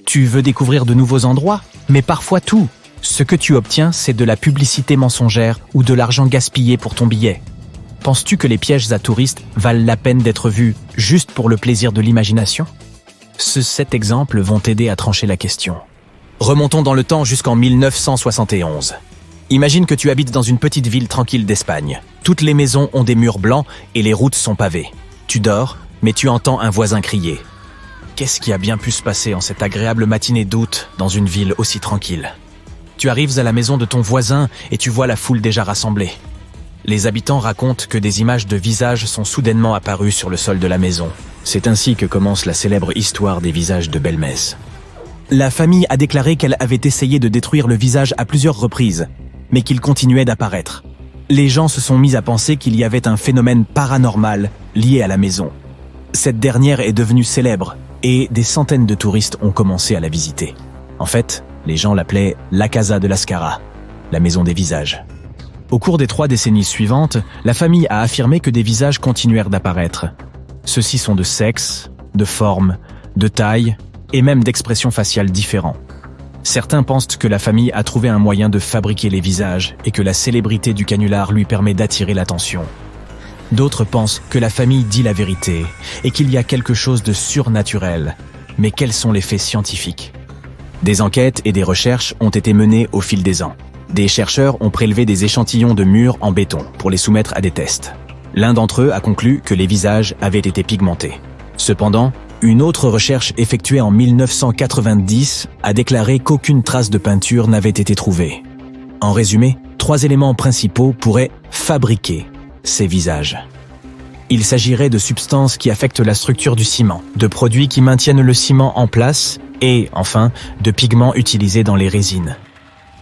Tu veux découvrir de nouveaux endroits? Mais parfois tout. Ce que tu obtiens, c'est de la publicité mensongère ou de l'argent gaspillé pour ton billet. Penses-tu que les pièges à touristes valent la peine d'être vus juste pour le plaisir de l'imagination? Ces 7 exemples vont t'aider à trancher la question. Remontons dans le temps jusqu'en 1971. Imagine que tu habites dans une petite ville tranquille d'Espagne. Toutes les maisons ont des murs blancs et les routes sont pavées. Tu dors, mais tu entends un voisin crier. Qu'est-ce qui a bien pu se passer en cette agréable matinée d'août dans une ville aussi tranquille? Tu arrives à la maison de ton voisin et tu vois la foule déjà rassemblée. Les habitants racontent que des images de visages sont soudainement apparues sur le sol de la maison. C'est ainsi que commence la célèbre histoire des visages de Belmez. La famille a déclaré qu'elle avait essayé de détruire le visage à plusieurs reprises, mais qu'il continuait d'apparaître. Les gens se sont mis à penser qu'il y avait un phénomène paranormal lié à la maison. Cette dernière est devenue célèbre et des centaines de touristes ont commencé à la visiter. En fait, les gens l'appelaient la Casa de Lascara, la maison des visages. Au cours des 3 décennies suivantes, la famille a affirmé que des visages continuèrent d'apparaître. Ceux-ci sont de sexe, de forme, de taille et même d'expression faciale différents. Certains pensent que la famille a trouvé un moyen de fabriquer les visages et que la célébrité du canular lui permet d'attirer l'attention. D'autres pensent que la famille dit la vérité et qu'il y a quelque chose de surnaturel. Mais quels sont les faits scientifiques? Des enquêtes et des recherches ont été menées au fil des ans. Des chercheurs ont prélevé des échantillons de murs en béton pour les soumettre à des tests. L'un d'entre eux a conclu que les visages avaient été pigmentés. Cependant, une autre recherche effectuée en 1990 a déclaré qu'aucune trace de peinture n'avait été trouvée. En résumé, 3 éléments principaux pourraient fabriquer ces visages. Il s'agirait de substances qui affectent la structure du ciment, de produits qui maintiennent le ciment en place et, enfin, de pigments utilisés dans les résines.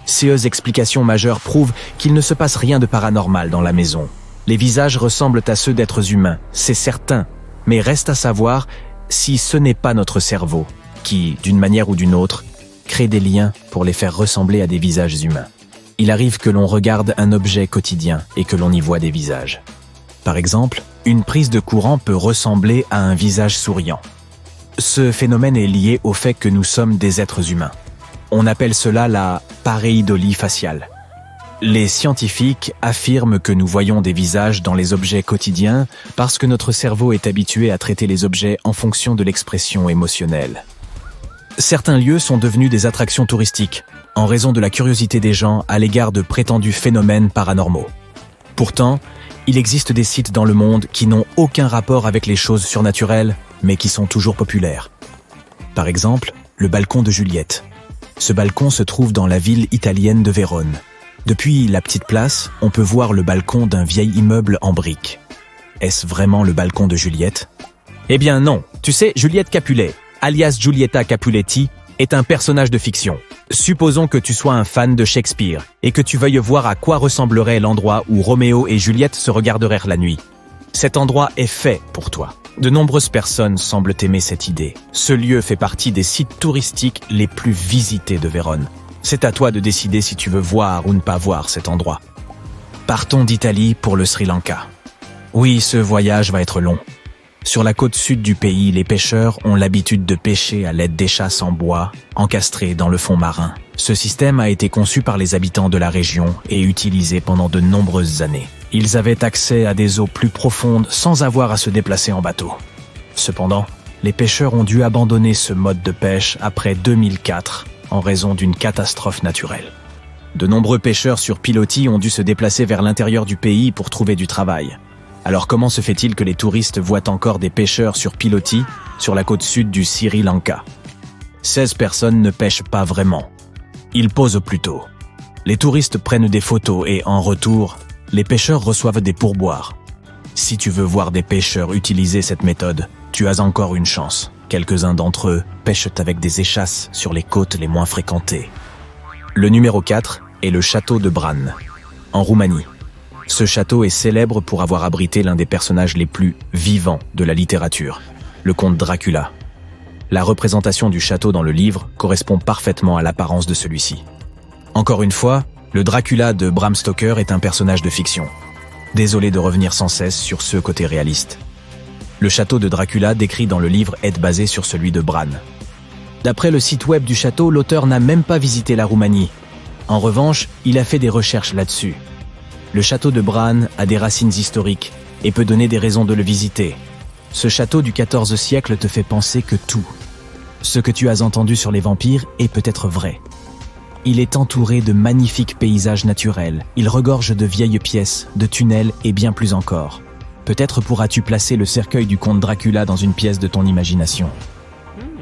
Ces explications majeures prouvent qu'il ne se passe rien de paranormal dans la maison. Les visages ressemblent à ceux d'êtres humains, c'est certain, mais reste à savoir si ce n'est pas notre cerveau qui, d'une manière ou d'une autre, crée des liens pour les faire ressembler à des visages humains. Il arrive que l'on regarde un objet quotidien et que l'on y voit des visages. Par exemple, une prise de courant peut ressembler à un visage souriant. Ce phénomène est lié au fait que nous sommes des êtres humains. On appelle cela la pareidolie faciale. Les scientifiques affirment que nous voyons des visages dans les objets quotidiens parce que notre cerveau est habitué à traiter les objets en fonction de l'expression émotionnelle. Certains lieux sont devenus des attractions touristiques en raison de la curiosité des gens à l'égard de prétendus phénomènes paranormaux. Pourtant, il existe des sites dans le monde qui n'ont aucun rapport avec les choses surnaturelles, mais qui sont toujours populaires. Par exemple, le balcon de Juliette. Ce balcon se trouve dans la ville italienne de Vérone. Depuis la petite place, on peut voir le balcon d'un vieil immeuble en briques. Est-ce vraiment le balcon de Juliette? Eh bien non. Tu sais, Juliette Capulet, alias Giulietta Capuletti, est un personnage de fiction. Supposons que tu sois un fan de Shakespeare et que tu veuilles voir à quoi ressemblerait l'endroit où Roméo et Juliette se regarderaient la nuit. Cet endroit est fait pour toi. De nombreuses personnes semblent aimer cette idée. Ce lieu fait partie des sites touristiques les plus visités de Vérone. C'est à toi de décider si tu veux voir ou ne pas voir cet endroit. Partons d'Italie pour le Sri Lanka. Oui, ce voyage va être long. Sur la côte sud du pays, les pêcheurs ont l'habitude de pêcher à l'aide d'échasses en bois, encastrées dans le fond marin. Ce système a été conçu par les habitants de la région et utilisé pendant de nombreuses années. Ils avaient accès à des eaux plus profondes sans avoir à se déplacer en bateau. Cependant, les pêcheurs ont dû abandonner ce mode de pêche après 2004 en raison d'une catastrophe naturelle. De nombreux pêcheurs sur pilotis ont dû se déplacer vers l'intérieur du pays pour trouver du travail. Alors comment se fait-il que les touristes voient encore des pêcheurs sur pilotis sur la côte sud du Sri Lanka? 16 personnes ne pêchent pas vraiment. Ils posent plutôt. Les touristes prennent des photos et, en retour, les pêcheurs reçoivent des pourboires. Si tu veux voir des pêcheurs utiliser cette méthode, tu as encore une chance. Quelques-uns d'entre eux pêchent avec des échasses sur les côtes les moins fréquentées. Le numéro 4 est le château de Bran, en Roumanie. Ce château est célèbre pour avoir abrité l'un des personnages les plus vivants de la littérature, le comte Dracula. La représentation du château dans le livre correspond parfaitement à l'apparence de celui-ci. Encore une fois, le Dracula de Bram Stoker est un personnage de fiction. Désolé de revenir sans cesse sur ce côté réaliste. Le château de Dracula décrit dans le livre est basé sur celui de Bran. D'après le site web du château, l'auteur n'a même pas visité la Roumanie. En revanche, il a fait des recherches là-dessus. Le château de Bran a des racines historiques et peut donner des raisons de le visiter. Ce château du XIVe siècle te fait penser que tout ce que tu as entendu sur les vampires est peut-être vrai. Il est entouré de magnifiques paysages naturels. Il regorge de vieilles pièces, de tunnels et bien plus encore. Peut-être pourras-tu placer le cercueil du comte Dracula dans une pièce de ton imagination.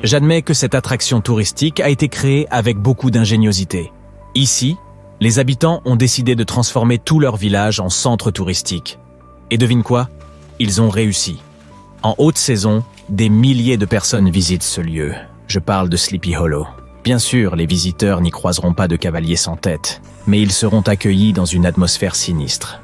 J'admets que cette attraction touristique a été créée avec beaucoup d'ingéniosité. Ici, les habitants ont décidé de transformer tout leur village en centre touristique. Et devine quoi? Ils ont réussi. En haute saison, des milliers de personnes visitent ce lieu. Je parle de Sleepy Hollow. Bien sûr, les visiteurs n'y croiseront pas de cavaliers sans tête, mais ils seront accueillis dans une atmosphère sinistre.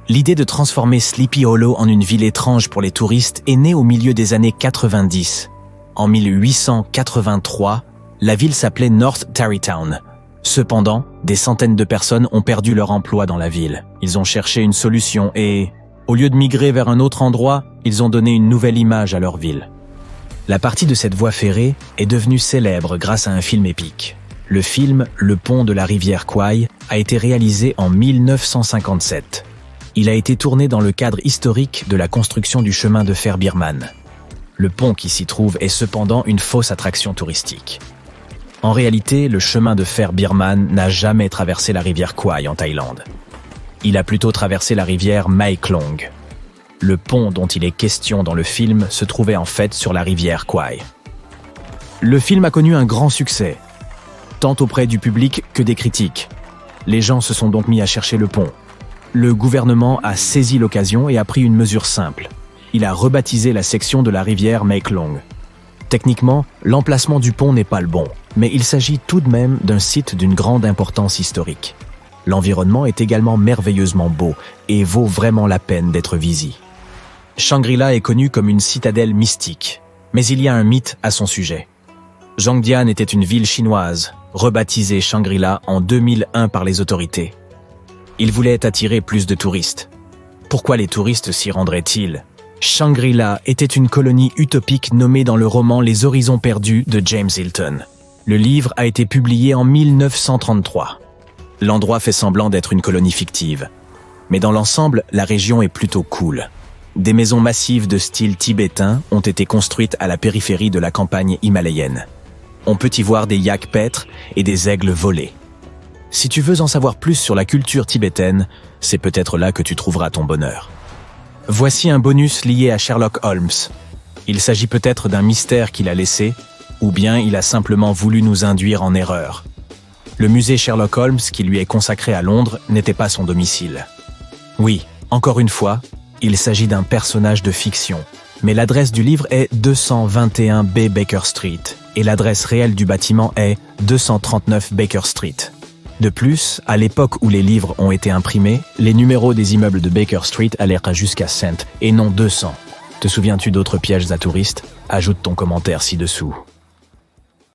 L'idée de transformer Sleepy Hollow en une ville étrange pour les touristes est née au milieu des années 90. En 1883, la ville s'appelait North Tarrytown. Cependant, des centaines de personnes ont perdu leur emploi dans la ville. Ils ont cherché une solution et, au lieu de migrer vers un autre endroit, ils ont donné une nouvelle image à leur ville. La partie de cette voie ferrée est devenue célèbre grâce à un film épique. Le film Le pont de la rivière Kwai a été réalisé en 1957. Il a été tourné dans le cadre historique de la construction du chemin de fer Birman. Le pont qui s'y trouve est cependant une fausse attraction touristique. En réalité, le chemin de fer Birman n'a jamais traversé la rivière Kwai en Thaïlande. Il a plutôt traversé la rivière Mae Klong. Le pont dont il est question dans le film se trouvait en fait sur la rivière Kwai. Le film a connu un grand succès, tant auprès du public que des critiques. Les gens se sont donc mis à chercher le pont. Le gouvernement a saisi l'occasion et a pris une mesure simple. Il a rebaptisé la section de la rivière Mae Klong. Techniquement, l'emplacement du pont n'est pas le bon, mais il s'agit tout de même d'un site d'une grande importance historique. L'environnement est également merveilleusement beau et vaut vraiment la peine d'être visité. Shangri-La est connu comme une citadelle mystique, mais il y a un mythe à son sujet. Zhongdian était une ville chinoise, rebaptisée Shangri-La en 2001 par les autorités. Il voulait attirer plus de touristes. Pourquoi les touristes s'y rendraient-ils? Shangri-La était une colonie utopique nommée dans le roman Les Horizons perdus de James Hilton. Le livre a été publié en 1933. L'endroit fait semblant d'être une colonie fictive. Mais dans l'ensemble, la région est plutôt cool. Des maisons massives de style tibétain ont été construites à la périphérie de la campagne himalayenne. On peut y voir des yaks paître et des aigles voler. Si tu veux en savoir plus sur la culture tibétaine, c'est peut-être là que tu trouveras ton bonheur. Voici un bonus lié à Sherlock Holmes. Il s'agit peut-être d'un mystère qu'il a laissé, ou bien il a simplement voulu nous induire en erreur. Le musée Sherlock Holmes, qui lui est consacré à Londres, n'était pas son domicile. Oui, encore une fois, il s'agit d'un personnage de fiction. Mais l'adresse du livre est 221B Baker Street, et l'adresse réelle du bâtiment est 239 Baker Street. De plus, à l'époque où les livres ont été imprimés, les numéros des immeubles de Baker Street allaient jusqu'à 100 et non 200. Te souviens-tu d'autres pièges à touristes? Ajoute ton commentaire ci-dessous.